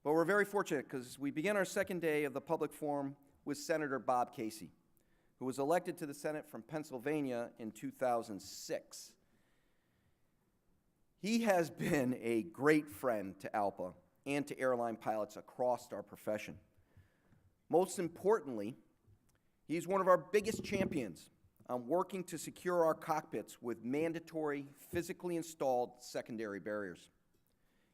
But we're very fortunate because we begin our second day of the public forum with Senator Bob Casey, who was elected to the Senate from Pennsylvania in 2006. He has been a great friend to ALPA and to airline pilots across our profession. Most importantly, he's one of our biggest champions on working to secure our cockpits with mandatory, physically installed secondary barriers.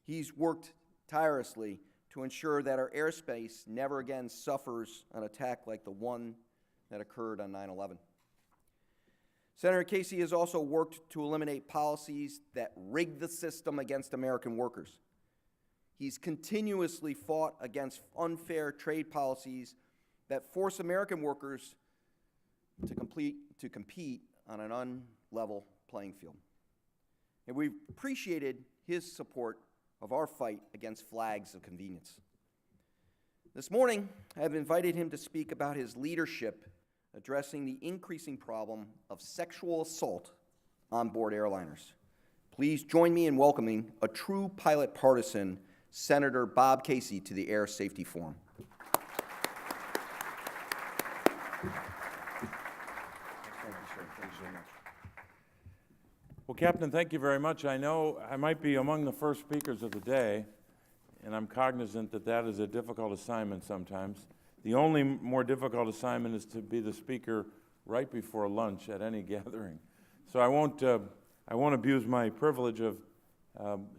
He's worked tirelessly to ensure that our airspace never again suffers an attack like the one that occurred on 9/11. Senator Casey has also worked to eliminate policies that rig the system against American workers. He's continuously fought against unfair trade policies that force American workers to compete on an unlevel playing field. And we've appreciated his support of our fight against flags of convenience. This morning, I have invited him to speak about his leadership addressing the increasing problem of sexual assault on board airliners. Please join me in welcoming a true pilot partisan, Senator Bob Casey, to the Air Safety Forum. Well, Captain, thank you very much. I know I might be among the first speakers of the day, and I'm cognizant that that is a difficult assignment sometimes. The only more difficult assignment is to be the speaker right before lunch at any gathering. So I won't abuse my privilege of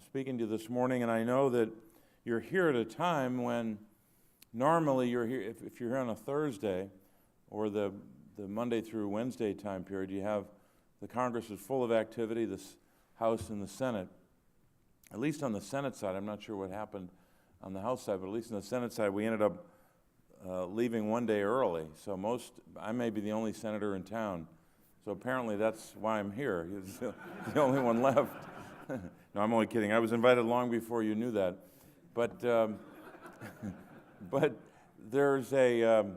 speaking to you this morning, and I know that you're here at a time when normally you're here, if you're here on a Thursday or the Monday through Wednesday time period, you have the Congress is full of activity, this House and the Senate. At least on the Senate side, I'm not sure what happened on the House side, but at least on the Senate side, we ended up leaving one day early. So I may be the only senator in town. So apparently that's why I'm here. He's the only one left. No, I'm only kidding. I was invited long before you knew that. But but there's a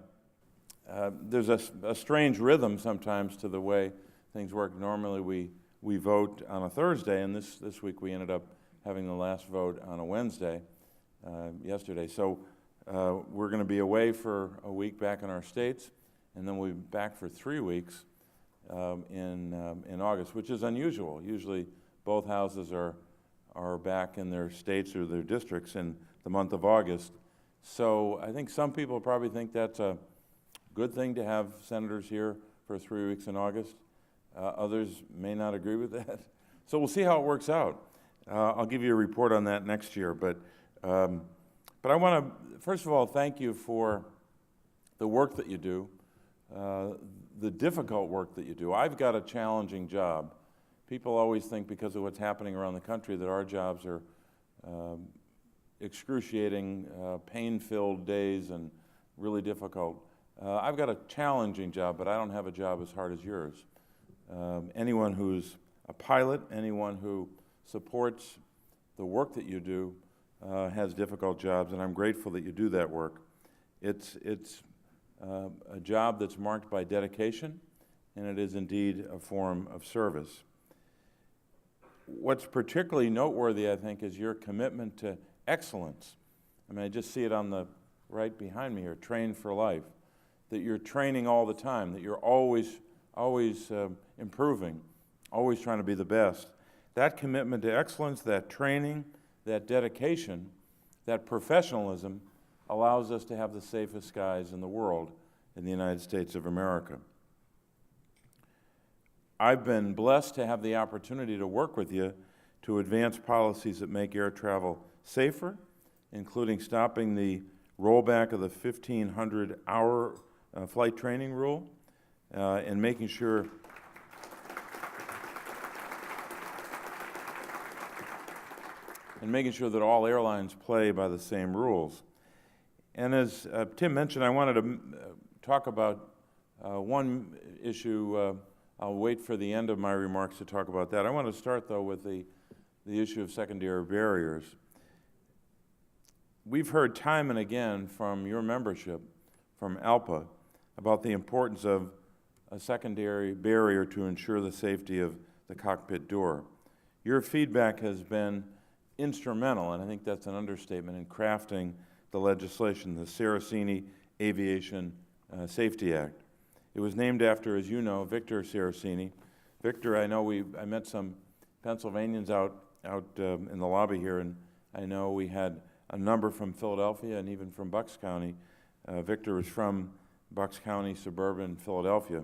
strange rhythm sometimes to the way things work. Normally we vote on a Thursday, and this week we ended up having the last vote on a Wednesday yesterday. So we're going to be away for a week back in our states, and then we'll be back for 3 weeks in August, which is unusual. Usually both houses are back in their states or their districts in the month of August. So I think some people probably think that's a good thing to have senators here for 3 weeks in August. Others may not agree with that. So we'll see how it works out. I'll give you a report on that next year. But I want to, first of all, thank you for the work that you do, the difficult work that you do. I've got a challenging job. People always think because of what's happening around the country that our jobs are excruciating, pain-filled days and really difficult. I've got a challenging job, but I don't have a job as hard as yours. Anyone who's a pilot, anyone who supports the work that you do has difficult jobs, and I'm grateful that you do that work. It's a job that's marked by dedication, and it is indeed a form of service. What's particularly noteworthy, I think, is your commitment to excellence. I mean, I just see it on the right behind me here, Train for Life, that you're training all the time, that you're always improving, always trying to be the best. That commitment to excellence, that training, that dedication, that professionalism allows us to have the safest skies in the world in the United States of America. I've been blessed to have the opportunity to work with you to advance policies that make air travel safer, including stopping the rollback of the 1,500-hour flight training rule, and making sure that all airlines play by the same rules. And as Tim mentioned, I wanted to talk about one issue. I'll wait for the end of my remarks to talk about that. I want to start, though, with the issue of secondary barriers. We've heard time and again from your membership, from ALPA, about the importance of a secondary barrier to ensure the safety of the cockpit door. Your feedback has been instrumental, and I think that's an understatement, in crafting the legislation, the Saraceni Aviation Safety Act. It was named after, as you know, Victor Saraceni. Victor, I know I met some Pennsylvanians out in the lobby here, and I know we had a number from Philadelphia and even from Bucks County. Victor was from Bucks County, suburban Philadelphia,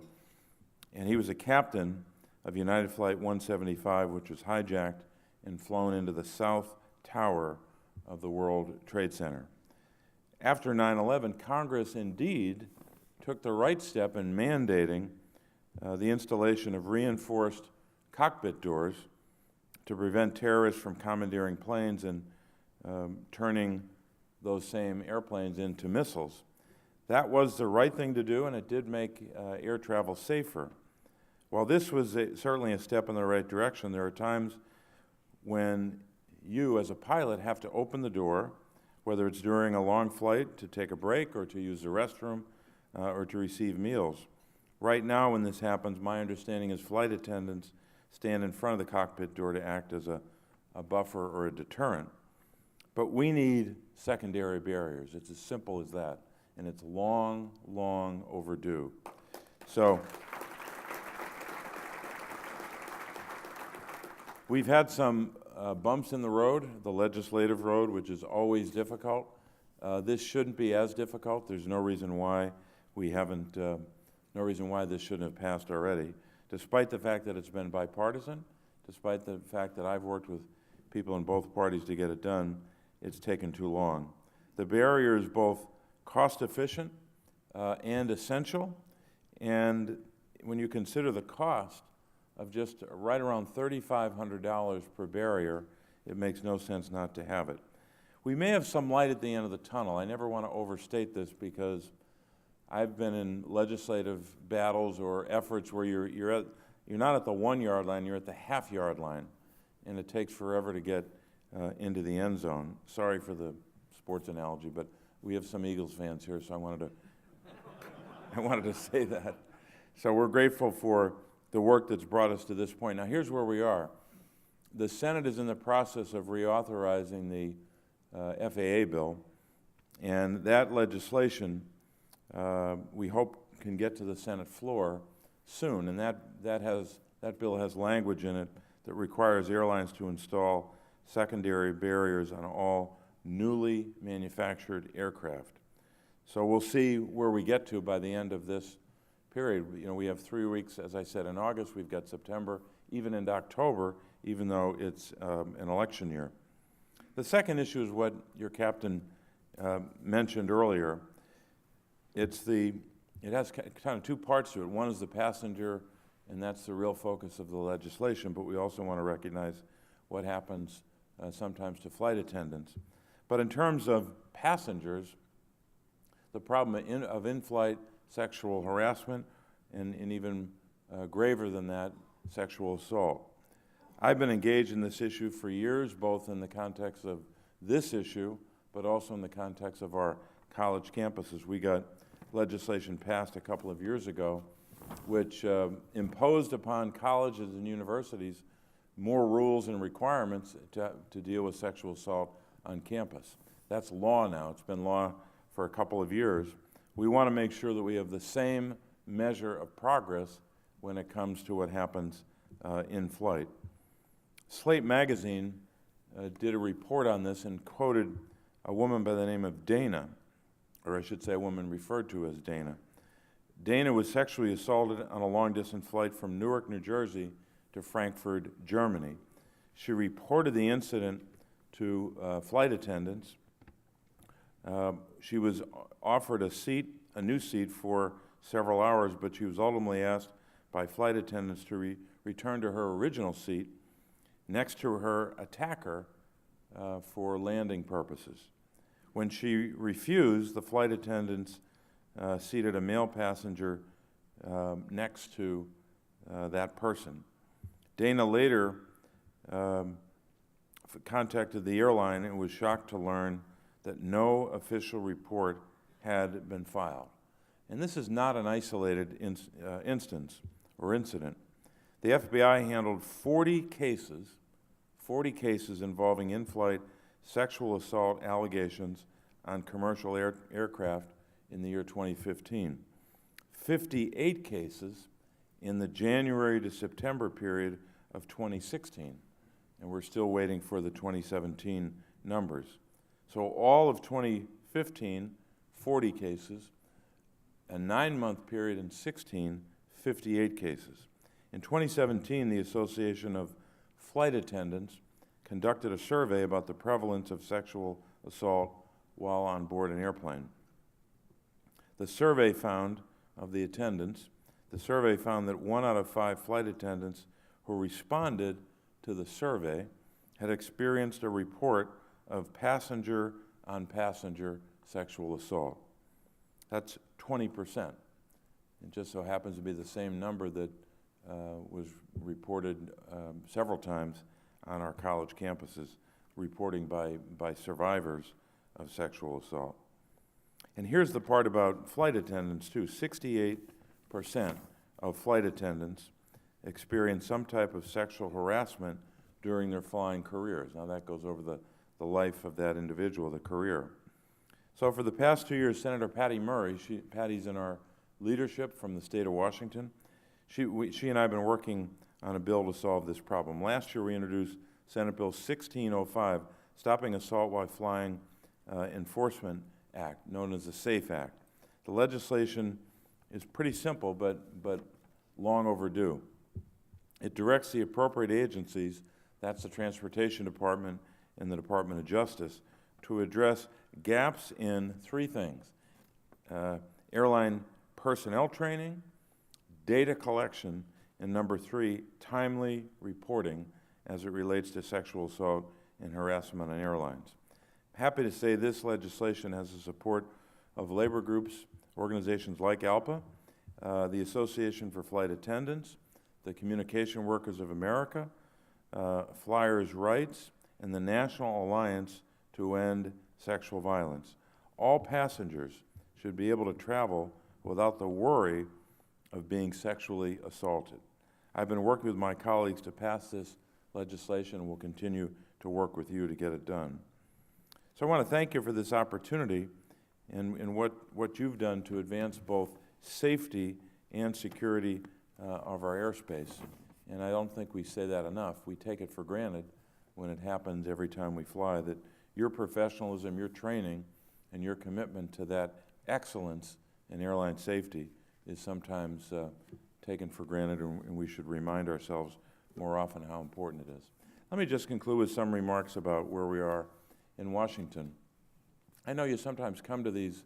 and he was a captain of United Flight 175, which was hijacked and flown into the South Tower of the World Trade Center. After 9/11, Congress indeed took the right step in mandating the installation of reinforced cockpit doors to prevent terrorists from commandeering planes and turning those same airplanes into missiles. That was the right thing to do, and it did make air travel safer. While this was certainly a step in the right direction, there are times when you, as a pilot, have to open the door, whether it's during a long flight to take a break or to use the restroom or to receive meals. Right now, when this happens, my understanding is flight attendants stand in front of the cockpit door to act as a buffer or a deterrent. But we need secondary barriers. It's as simple as that. And it's long, long overdue. So we've had some bumps in the road, the legislative road, which is always difficult. This shouldn't be as difficult. There's no reason why this shouldn't have passed already, despite the fact that it's been bipartisan, despite the fact that I've worked with people in both parties to get it done. It's taken too long. The barrier is both cost-efficient and essential, and when you consider the cost of just right around $3,500 per barrier, it makes no sense not to have it. We may have some light at the end of the tunnel. I never want to overstate this because I've been in legislative battles or efforts where you're not at the 1 yard line, you're at the half yard line, and it takes forever to get into the end zone. Sorry for the sports analogy, but we have some Eagles fans here, so I wanted to say that. So we're grateful for the work that's brought us to this point. Now here's where we are. The Senate is in the process of reauthorizing the FAA bill, and that legislation we hope can get to the Senate floor soon, and that bill has language in it that requires airlines to install secondary barriers on all newly manufactured aircraft. So we'll see where we get to by the end of this period. You know, we have 3 weeks, as I said, in August. We've got September, even into October, even though it's an election year. The second issue is what your captain mentioned earlier. It has kind of two parts to it. One is the passenger, and that's the real focus of the legislation, but we also want to recognize what happens sometimes to flight attendants. But in terms of passengers, the problem of in-flight sexual harassment and even graver than that, sexual assault. I've been engaged in this issue for years, both in the context of this issue, but also in the context of our college campuses. We got legislation passed a couple of years ago which imposed upon colleges and universities more rules and requirements to deal with sexual assault on campus. That's law now. It's been law for a couple of years. We want to make sure that we have the same measure of progress when it comes to what happens in flight. Slate magazine did a report on this and quoted a woman by the name of Dana, or I should say a woman referred to as Dana. Dana was sexually assaulted on a long-distance flight from Newark, New Jersey to Frankfurt, Germany. She reported the incident to flight attendants. She was offered a new seat for several hours, but she was ultimately asked by flight attendants to return to her original seat next to her attacker for landing purposes. When she refused, the flight attendants seated a male passenger next to that person. Dana later contacted the airline and was shocked to learn that no official report had been filed. And this is not an isolated instance or incident. The FBI handled 40 cases 40 cases involving in-flight sexual assault allegations on commercial aircraft in the year 2015. 58 cases in the January to September period of 2016, and we're still waiting for the 2017 numbers. So all of 2015, 40 cases, a 9-month period in 16, 58 cases. In 2017, the Association of Flight Attendants conducted a survey about the prevalence of sexual assault while on board an airplane. The survey found that 1 out of 5 flight attendants who responded to the survey had experienced a report of passenger-on-passenger sexual assault. That's 20%. It just so happens to be the same number that was reported several times on our college campuses, reporting by survivors of sexual assault. And here's the part about flight attendants, too. 68% of flight attendants experience some type of sexual harassment during their flying careers. Now, that goes over the life of that individual, the career. So for the past 2 years, Senator Patty Murray, Patty's in our leadership from the state of Washington, she and I have been working on a bill to solve this problem. Last year, we introduced Senate Bill 1605, Stopping Assault While Flying Enforcement Act, known as the SAFE Act. The legislation is pretty simple, but long overdue. It directs the appropriate agencies, that's the Transportation Department and the Department of Justice, to address gaps in 3 things: airline personnel training, data collection, and number 3, timely reporting as it relates to sexual assault and harassment on airlines. Happy to say this legislation has the support of labor groups, organizations like ALPA, the Association for Flight Attendants, the Communication Workers of America, Flyers' Rights, and the National Alliance to End Sexual Violence. All passengers should be able to travel without the worry of being sexually assaulted. I've been working with my colleagues to pass this legislation and will continue to work with you to get it done. So I want to thank you for this opportunity and what you've done to advance both safety and security of our airspace. And I don't think we say that enough. We take it for granted when it happens every time we fly, that your professionalism, your training, and your commitment to that excellence in airline safety is sometimes taken for granted, and we should remind ourselves more often how important it is. Let me just conclude with some remarks about where we are in Washington. I know you sometimes come to these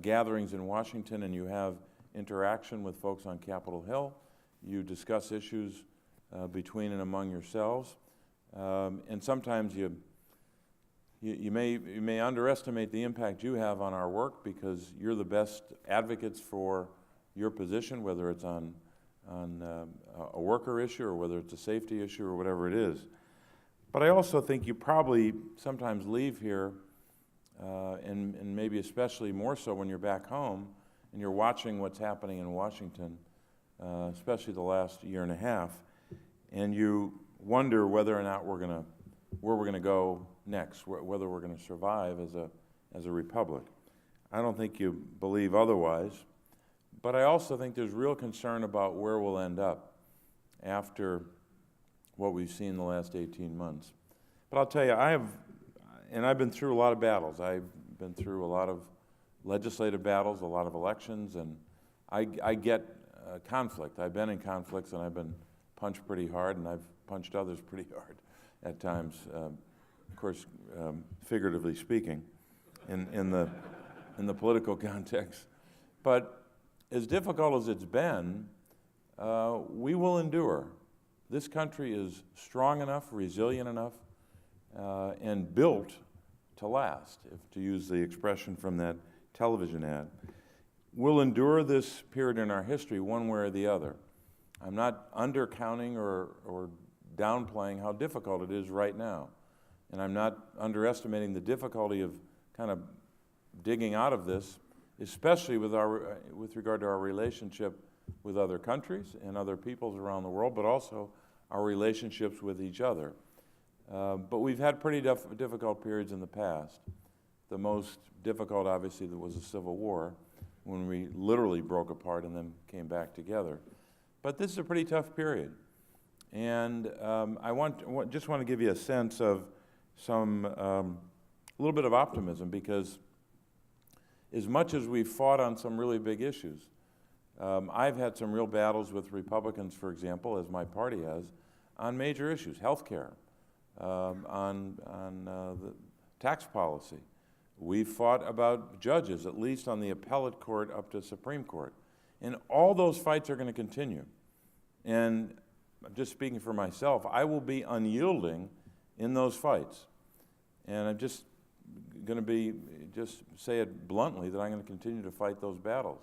gatherings in Washington and you have interaction with folks on Capitol Hill. You discuss issues between and among yourselves. And sometimes you may underestimate the impact you have on our work because you're the best advocates for your position, whether it's on a worker issue or whether it's a safety issue or whatever it is. But I also think you probably sometimes leave here, and maybe especially more so when you're back home and you're watching what's happening in Washington, especially the last year and a half, and you wonder whether or not where we're gonna go next, whether we're gonna survive as a republic. I don't think you believe otherwise, but I also think there's real concern about where we'll end up after what we've seen the last 18 months. But I'll tell you, I've been through a lot of battles. I've been through a lot of legislative battles, a lot of elections, and I get conflict. I've been in conflicts and I've been punched pretty hard, and I've punched others pretty hard at times, of course, figuratively speaking, in the political context. But as difficult as it's been, we will endure. This country is strong enough, resilient enough, and built to last, if to use the expression from that television ad. We'll endure this period in our history one way or the other. I'm not undercounting or downplaying how difficult it is right now. And I'm not underestimating the difficulty of kind of digging out of this, especially with regard to our relationship with other countries and other peoples around the world, but also our relationships with each other. But we've had pretty difficult periods in the past. The most difficult, obviously, was the Civil War, when we literally broke apart and then came back together. But this is a pretty tough period. And I just want to give you a sense of a little bit of optimism, because as much as we've fought on some really big issues, I've had some real battles with Republicans, for example, as my party has, on major issues: health care, on the tax policy. We've fought about judges, at least on the appellate court up to Supreme Court. And all those fights are going to continue. And I'm just speaking for myself, I will be unyielding in those fights. And I'm just going to just say it bluntly, that I'm going to continue to fight those battles.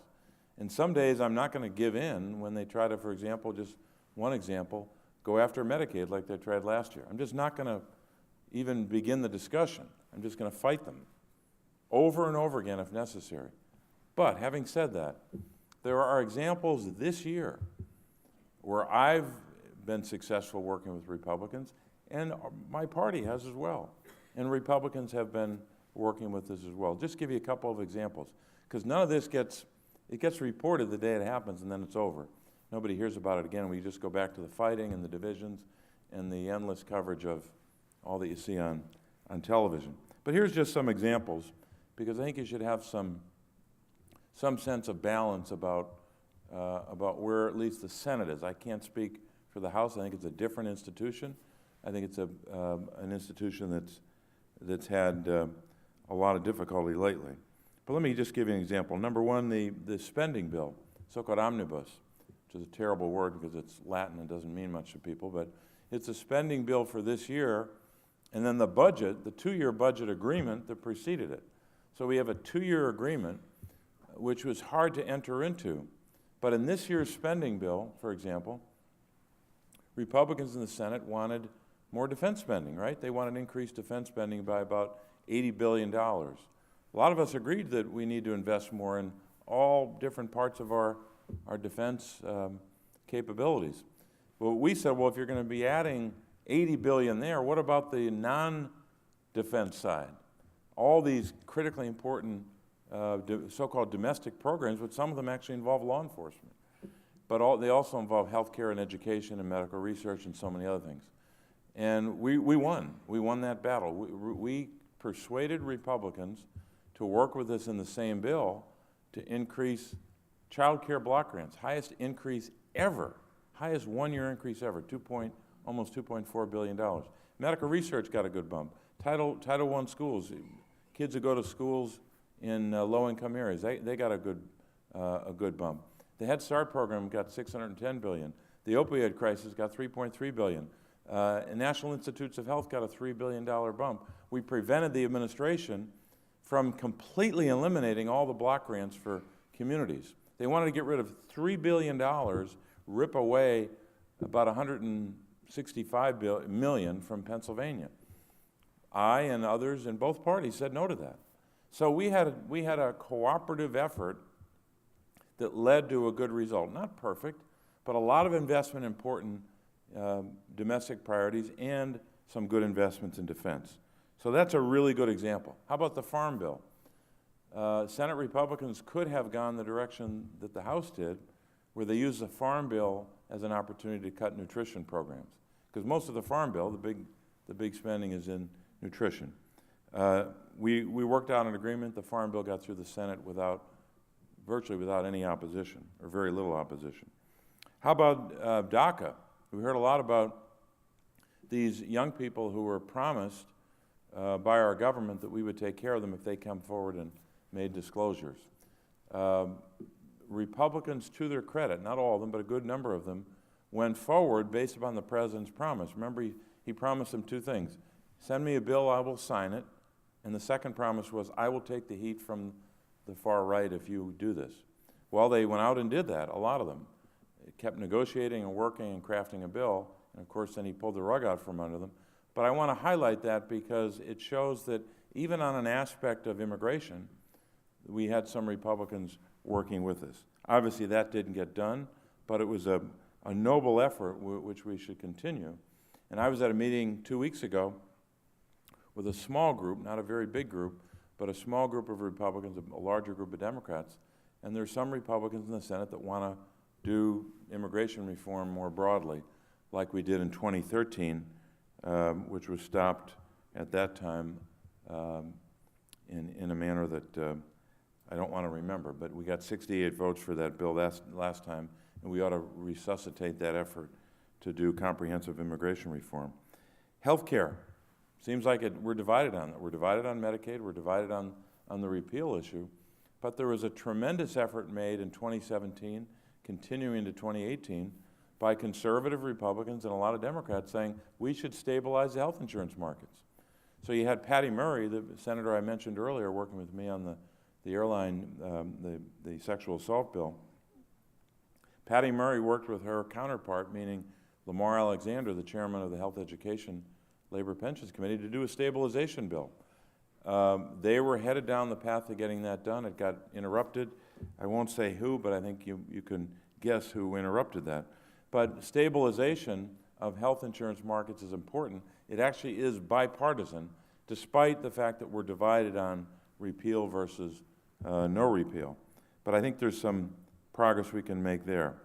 And some days I'm not going to give in when they try to, for example, just one example, go after Medicaid like they tried last year. I'm just not going to even begin the discussion. I'm just going to fight them over and over again if necessary. But having said that, there are examples this year where I've been successful working with Republicans, and my party has as well. And Republicans have been working with us as well. Just give you a couple of examples, because none of this gets reported the day it happens, and then it's over. Nobody hears about it again. We just go back to the fighting and the divisions and the endless coverage of all that you see on television. But here's just some examples, because I think you should have some sense of balance about where at least the Senate is. I can't speak for the House. I think it's a different institution. I think it's an institution that's had a lot of difficulty lately. But let me just give you an example. Number one, the spending bill, so-called omnibus, which is a terrible word because it's Latin and doesn't mean much to people, but it's a spending bill for this year, and then the budget, the 2-year budget agreement that preceded it. So we have a 2-year agreement, which was hard to enter into. But in this year's spending bill, for example, Republicans in the Senate wanted more defense spending, right? They wanted increased defense spending by about $80 billion. A lot of us agreed that we need to invest more in all different parts of our defense capabilities. But we said, well, if you're going to be adding $80 billion there, what about the non-defense side? All these critically important so-called domestic programs, but some of them actually involve law enforcement. But they also involve health care and education and medical research and so many other things. And we won. We won that battle. We persuaded Republicans to work with us in the same bill to increase child care block grants, highest increase ever, highest 1-year increase ever, almost $2.4 billion. Medical research got a good bump. Title I schools, kids who go to schools in low-income areas, they got a good bump. The Head Start program got $610 billion. The opioid crisis got $3.3 billion. And National Institutes of Health got a $3 billion bump. We prevented the administration from completely eliminating all the block grants for communities. They wanted to get rid of $3 billion, rip away about $165 million from Pennsylvania. I and others in both parties said no to that. So we had a cooperative effort that led to a good result. Not perfect, but a lot of investment in important domestic priorities and some good investments in defense. So that's a really good example. How about the Farm Bill? Senate Republicans could have gone the direction that the House did, where they used the Farm Bill as an opportunity to cut nutrition programs. Because most of the Farm Bill, the big spending is in nutrition. We worked out an agreement. The Farm Bill got through the Senate virtually without any opposition, or very little opposition. How about DACA? We heard a lot about these young people who were promised by our government that we would take care of them if they come forward and made disclosures. Republicans, to their credit, not all of them, but a good number of them, went forward based upon the president's promise. Remember, he promised them 2 things. Send me a bill, I will sign it. And the second promise was, I will take the heat from the far right if you do this. Well, they went out and did that, a lot of them. They kept negotiating and working and crafting a bill, and of course then he pulled the rug out from under them. But I want to highlight that because it shows that even on an aspect of immigration, we had some Republicans working with us. Obviously that didn't get done, but it was a noble effort which we should continue. And I was at a meeting 2 weeks ago with a small group, not a very big group, but a small group of Republicans, a larger group of Democrats. And there's some Republicans in the Senate that want to do immigration reform more broadly, like we did in 2013, which was stopped at that time in a manner that I don't want to remember, but we got 68 votes for that bill last time, and we ought to resuscitate that effort to do comprehensive immigration reform. Healthcare, seems like we're divided on it. We're divided on Medicaid, we're divided on the repeal issue, but there was a tremendous effort made in 2017, continuing to 2018, by conservative Republicans and a lot of Democrats saying we should stabilize the health insurance markets. So you had Patty Murray, the senator I mentioned earlier, working with me on the airline, the sexual assault bill. Patty Murray worked with her counterpart, meaning Lamar Alexander, the chairman of the Health Education Labor Pensions Committee, to do a stabilization bill. They were headed down the path to getting that done. It got interrupted. I won't say who, but I think you can guess who interrupted that. But stabilization of health insurance markets is important. It actually is bipartisan, despite the fact that we're divided on repeal versus no repeal. But I think there's some progress we can make there.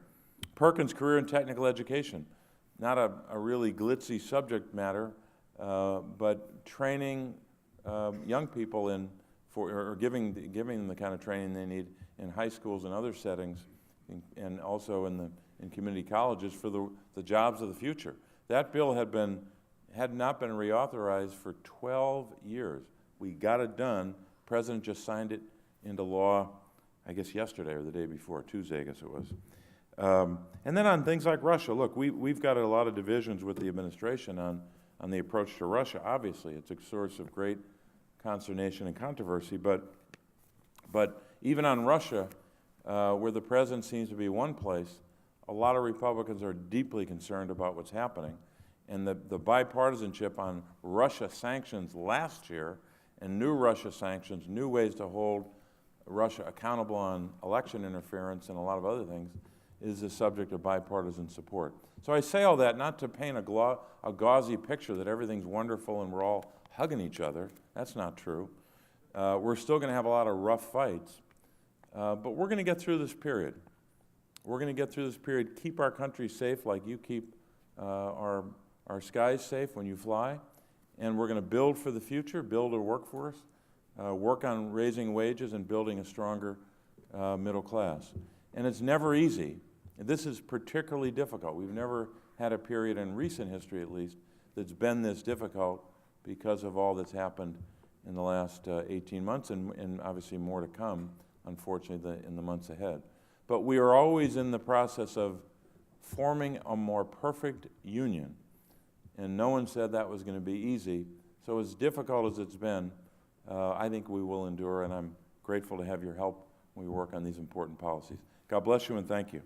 Perkins Career and Technical Education, not a really glitzy subject matter, but training young people or giving them the kind of training they need in high schools and other settings, and also in community colleges for the jobs of the future. That bill had not been reauthorized for 12 years. We got it done. The President just signed it into law, I guess yesterday or the day before, Tuesday I guess it was. And then on things like Russia, look, we've got a lot of divisions with the administration on the approach to Russia. Obviously, it's a source of great consternation and controversy, but even on Russia, where the President seems to be one place, a lot of Republicans are deeply concerned about what's happening. And the bipartisanship on Russia sanctions last year and new Russia sanctions, new ways to hold Russia accountable on election interference and a lot of other things, is the subject of bipartisan support. So I say all that not to paint a gauzy picture that everything's wonderful and we're all hugging each other. That's not true. We're still going to have a lot of rough fights, but we're going to get through this period. We're going to get through this period, keep our country safe like you keep our skies safe when you fly, and we're going to build for the future, build a workforce, work on raising wages and building a stronger middle class. And it's never easy. This is particularly difficult. We've never had a period in recent history, at least, that's been this difficult because of all that's happened in the last 18 months and obviously more to come, unfortunately, in the months ahead. But we are always in the process of forming a more perfect union. And no one said that was going to be easy. So as difficult as it's been, I think we will endure, and I'm grateful to have your help when we work on these important policies. God bless you and thank you.